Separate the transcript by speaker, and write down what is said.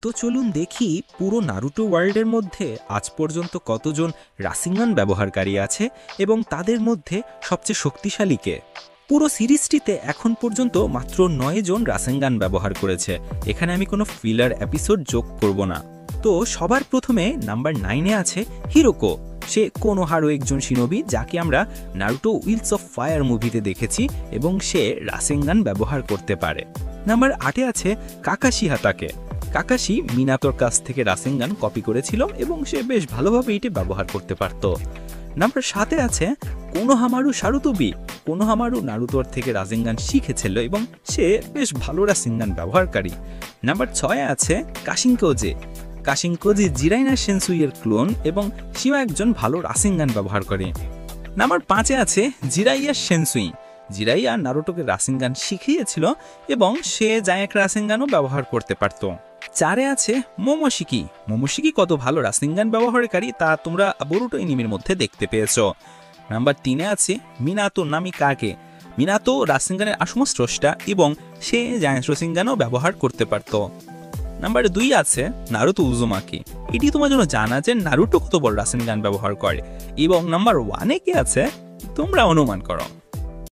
Speaker 1: তো চলুন দেখি পুরো নারুটো ওয়ার্ল্ডের মধ্যে আজ পর্যন্ত কতজন রাসিঙ্গান ব্যবহারকারী আছে এবং তাদের মধ্যে সবচেয়ে শক্তিশালী কে। পুরো সিরিজটিতে এখন পর্যন্ত মাত্র 9 জন রাসেঙ্গান ব্যবহার করেছে। এখানে আমি কোনো ফিলার এপিসোড যোগ করব না। তো সবার প্রথমে নাম্বার 9-এ আছে হিরোকো। সে কোনোহারো একজন শিনোবি যাকে আমরা নারুটো উইলস অফ ফায়ার মুভিতে দেখেছি এবং সে রাসেঙ্গান ব্যবহার করতে পারে। নাম্বার 8-এ আছে কাকাশি হাতাকে। কাকাশি মিনাতোর কাছ থেকে রাসেঙ্গান কপি করেছিল এবং সে বেশ ভালোভাবে এটি ব্যবহার করতে পারত। নাম্বার 7-এ আছে কোনোহামারু সারুতোবি। কোনোহামারু নারুতোর থেকে রাসেঙ্গান শিখেছিল এবং সে বেশ ভালো রাসেঙ্গান ব্যবহারকারী। নাম্বার 6-এ আছে কাশিঙ্কোজে। কাশিঙ্কোজে জিরাইনা সেনসুইয়ের ক্লোন এবং সেও একজন ভালো রাসেঙ্গান ব্যবহার করে। নাম্বার 5-এ আছে জিরাইয়া সেনসুই। জিরাইয়া নারুটোকে রাসেঙ্গান শিখিয়েছিল এবং সে জায়াক রাসেঙ্গানও ব্যবহার করতে পারত। 4-এ আছে মোমোশিকি। মোমোশিকি কত ভালো রাসেঙ্গান ব্যবহারকারী তা তোমরা বোরুটো এনিমের মধ্যে দেখতে পেয়েছো। নাম্বার 3-এ আছে মিনাতো নামিকাকে। মিনাতো রাসেঙ্গানের আসম স্রষ্টা এবং সে জায়ান্ট রাসেঙ্গানও ব্যবহার করতে পারত। নাম্বার 2 আছে নারুতো উজুমাকি। এটি তোমার জন্য জানা যে নারুটো কত বড় রাসেঙ্গান ব্যবহার করে। এবং নাম্বার 1-এ কি আছে তোমরা অনুমান করো।